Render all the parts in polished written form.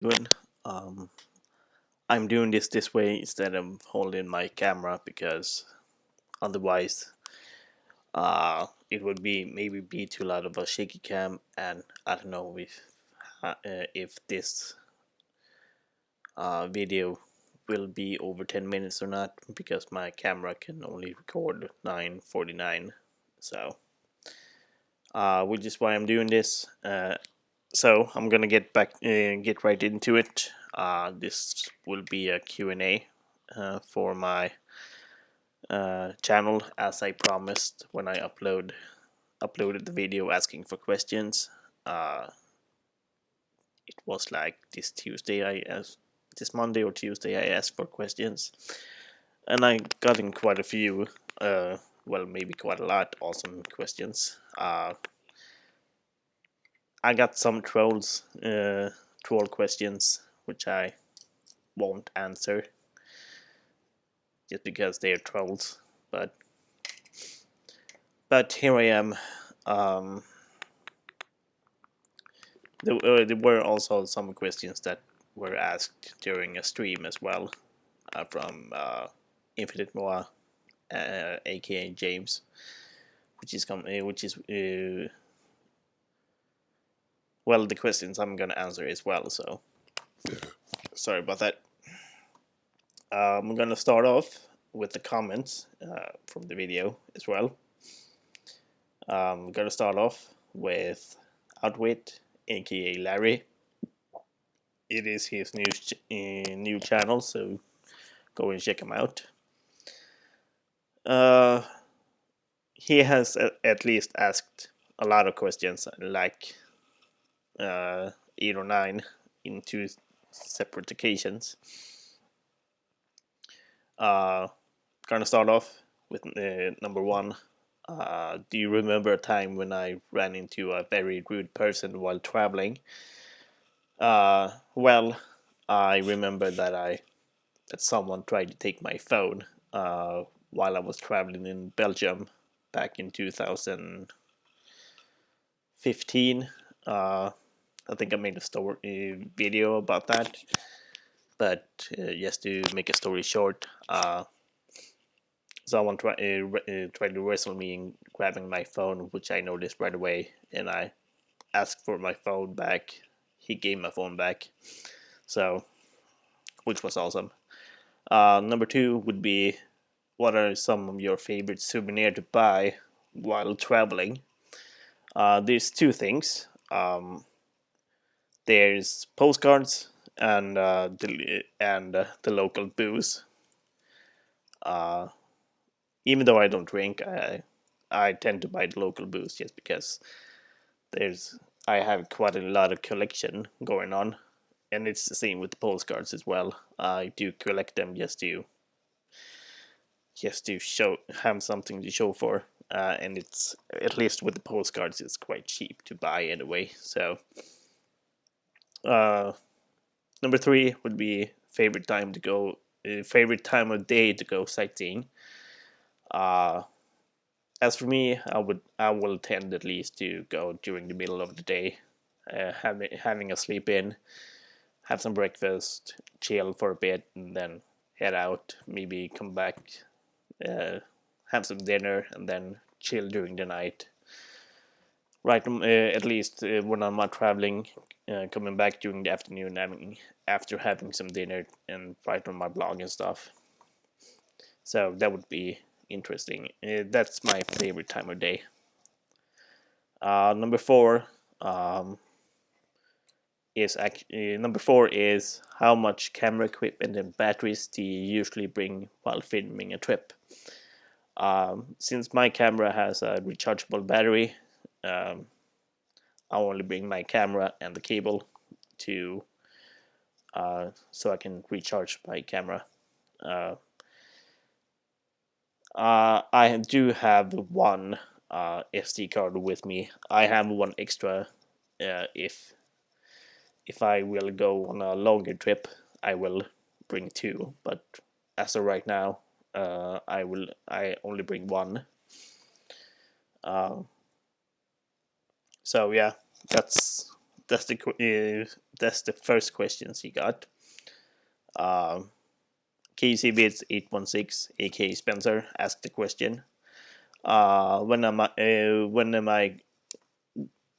Good. Um, I'm doing this way instead of holding my camera because otherwise, it would be maybe be too loud of a shaky cam, and I don't know if this video will be over 10 minutes or not because my camera can only record 9:49. So, which is why I'm doing this. So I'm gonna get right into it. This will be a Q&A for my channel, as I promised when I uploaded the video asking for questions. Uh, it was like this Monday or Tuesday I asked for questions, and I got in quite a few. Well, maybe quite a lot awesome questions. I got some troll questions which I won't answer just because they're trolls. But here I am. Um, there were also some questions that were asked during a stream as well from Infinite Moa, aka James, which is well, the questions I'm gonna answer as well. So sorry about that. I'm gonna start off with the comments from the video as well. I'm gonna start off with Outwit, aka Larry. It is his new channel, so go and check him out. Uh, he has at least asked a lot of questions, like 8 or 9 in 2 separate occasions. Gonna start off with number 1. Do you remember a time when I ran into a very rude person while traveling? Well, I remember that someone tried to take my phone while I was traveling in Belgium back in 2015. I think I made a video about that, but just to make a story short, someone tried to wrestle me in grabbing my phone, which I noticed right away, and I asked for my phone back. He gave my phone back, so which was awesome. Number 2 would be, what are some of your favorite souvenir to buy while traveling? There's 2 things. There's postcards and the local booze. Uh, Even though I don't drink, I tend to buy the local booze just because there's I have quite a lot of collection going on, and it's the same with the postcards as well. I do collect them just to have something to show for, and it's, at least with the postcards, it's quite cheap to buy anyway. So, uh, number 3 would be favorite time of day to go sightseeing. Uh, as for me, I will tend at least to go during the middle of the day, having a sleep in, have some breakfast, chill for a bit, and then head out. Maybe come back, uh, have some dinner, and then chill during the night. Right, at least when I'm not traveling, coming back during the afternoon, after having some dinner, and write on my blog and stuff. So that would be interesting. That's my favorite time of day. Number 4 um, number 4 is, how much camera equipment and batteries do you usually bring while filming a trip? Since my camera has a rechargeable battery, um, I only bring my camera and the cable to so I can recharge my camera. Uh, I do have one SD card with me. I have one extra if I will go on a longer trip. I will bring 2, but as of right now, I only bring one. Uh, so yeah, that's that's the first questions he got. KCBits816, aka Spencer, asked the question. When am I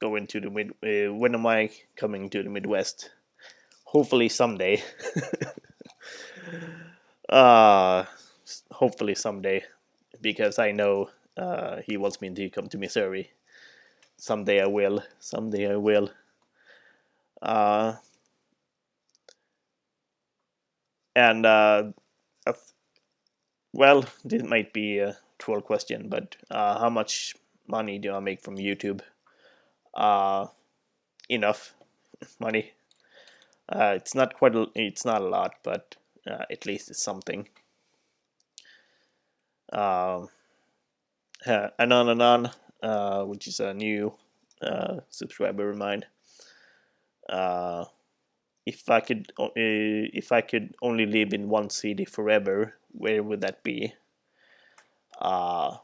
going to the mid? When am I coming to the Midwest? Hopefully someday. uh, Hopefully someday, because I know he wants me to come to Missouri. Someday I will. Someday I will. Uh, and well, this might be a troll question, but how much money do I make from YouTube? Enough money. It's not quite. It's not a lot, but at least it's something. Anon, which is a new subscriber of mine. If I could only live in one city forever, where would that be? I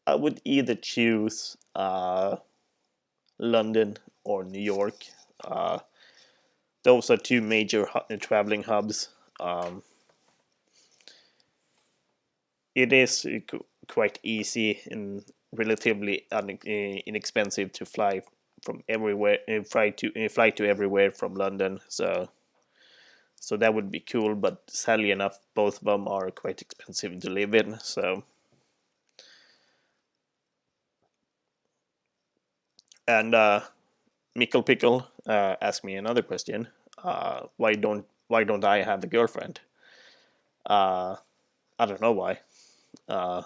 I would either choose London or New York. Those are two major traveling hubs. It is quite easy and relatively inexpensive to fly from everywhere, fly to everywhere from London. So that would be cool. But sadly enough, both of them are quite expensive to live in. So. And Mickle Pickle asked me another question. Why don't I have a girlfriend? I don't know why. I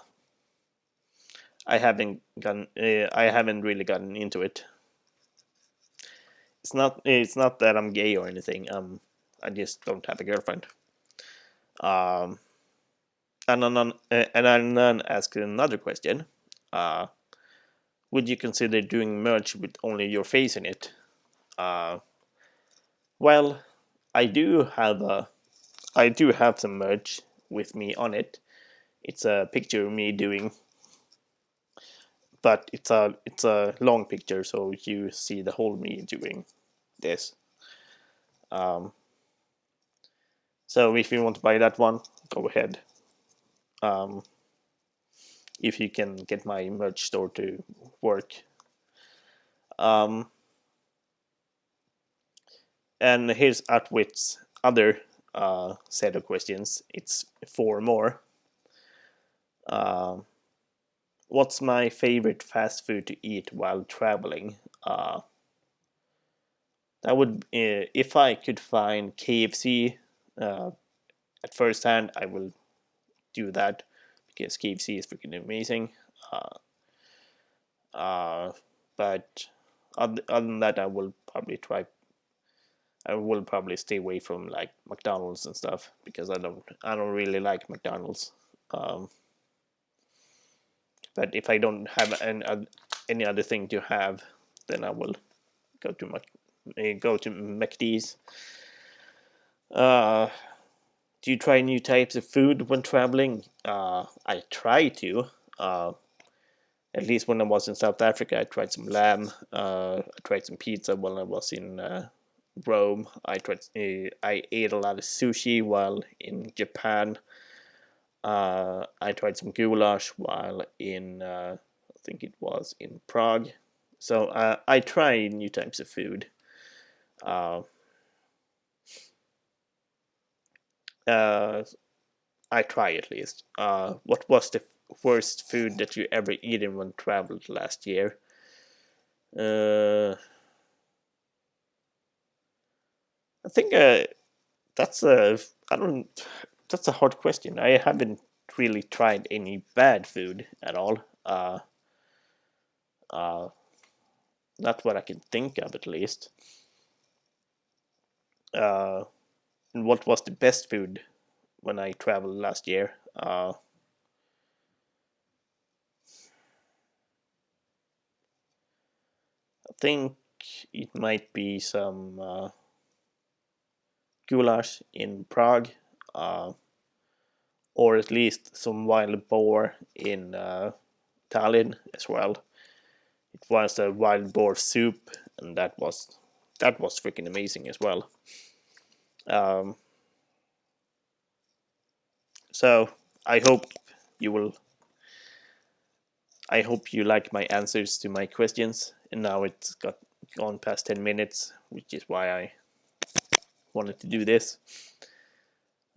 haven't really gotten into it. It's not that I'm gay or anything. I just don't have a girlfriend. And then asked another question. Would you consider doing merch with only your face in it? Well, I do have some merch with me on it. It's a picture of me doing, but it's a long picture, so you see the whole me doing this. So if you want to buy that one, go ahead. If you can get my merch store to work. And here's Atwit's other set of questions. It's 4 more. What's my favorite fast food to eat while traveling? That would, if I could find KFC at first hand, I will do that because KFC is freaking amazing. But other than that, I will probably stay away from like McDonald's and stuff because I don't really like McDonald's. But if I don't have any other thing to have, then I will go to McD's. Do you try new types of food when traveling? I try to. At least when I was in South Africa, I tried some lamb. I tried some pizza when I was in Rome. I ate a lot of sushi while in Japan. I tried some goulash while in I think it was in Prague. So I try new types of food. I try at least. What was the worst food that you ever eaten when traveled last year? I think that's a I don't that's a hard question. I haven't really tried any bad food at all. Not what I can think of, at least. And what was the best food when I traveled last year? I think it might be some goulash in Prague, or at least some wild boar in Tallinn as well. It was a wild boar soup, and that was freaking amazing as well. Um, so I hope you will. I hope you like my answers to my questions. And now it's gone past 10 minutes, which is why I wanted to do this.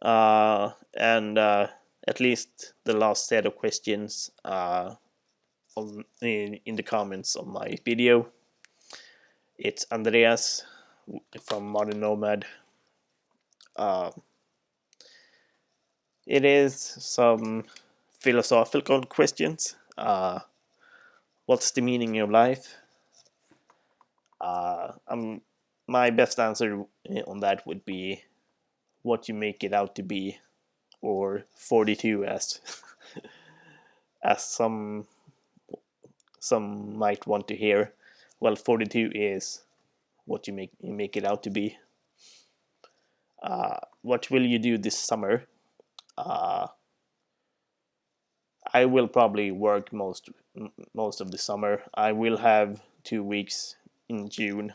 And at least the last set of questions in the comments on my video. It's Andreas from Modern Nomad. It is some philosophical questions. What's the meaning of life? My best answer on that would be what you make it out to be, or 42 as as some might want to hear. Well, 42 is what you make it out to be. What will you do this summer? I will probably work most of the summer. I will have 2 weeks in June,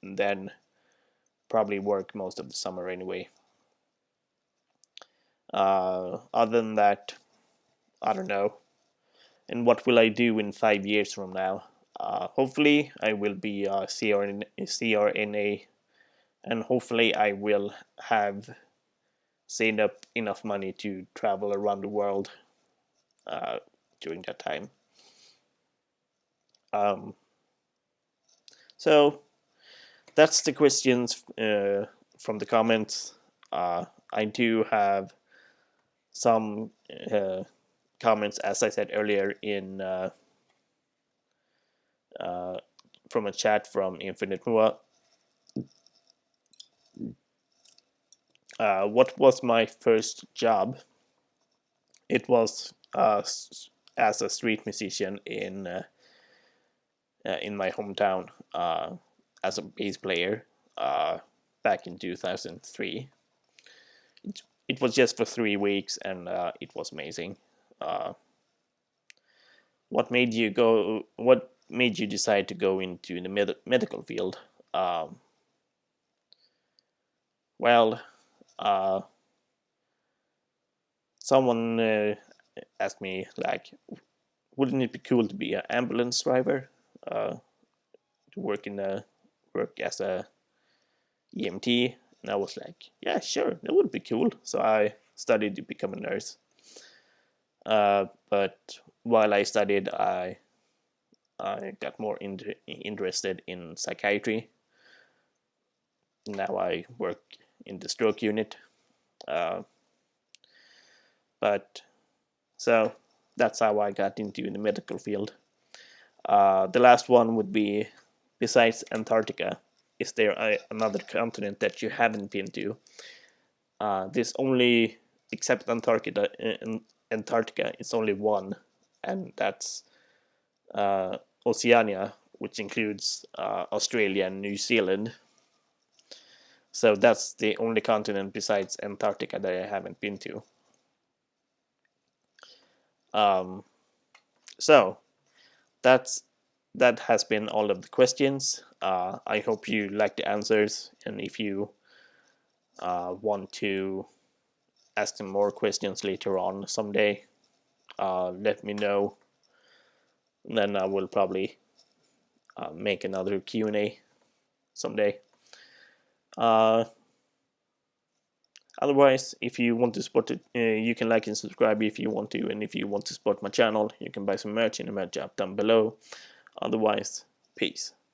and then probably work most of the summer anyway. Other than that, I don't know. And what will I do in 5 years from now? Hopefully, I will be a CRNA, and hopefully, I will have saved up enough money to travel around the world during that time. So that's the questions from the comments. I do have some comments, as I said earlier, in from a chat from Infinite Mua. What was my first job? It was as a street musician in my hometown, as a bass player back in 2003. It was just for 3 weeks, and it was amazing. What made you decide to go into the medical field? Well, someone asked me, like, wouldn't it be cool to be an ambulance driver, to work as a EMT? And I was like, yeah, sure, that would be cool. So I studied to become a nurse. But while I studied, I got more interested in psychiatry. Now I work in the stroke unit. But so that's how I got into the medical field. The last one would be, besides Antarctica, is there another continent that you haven't been to? There's only, except Antarctica, it's only one, and that's Oceania, which includes Australia and New Zealand. So that's the only continent besides Antarctica that I haven't been to. So that has been all of the questions. I hope you like the answers, and if you want to ask some more questions later on someday, let me know. Then I will probably make another Q&A someday. Otherwise, if you want to support it, you can like and subscribe if you want to, and if you want to support my channel, you can buy some merch in the merch app down below. Otherwise, peace.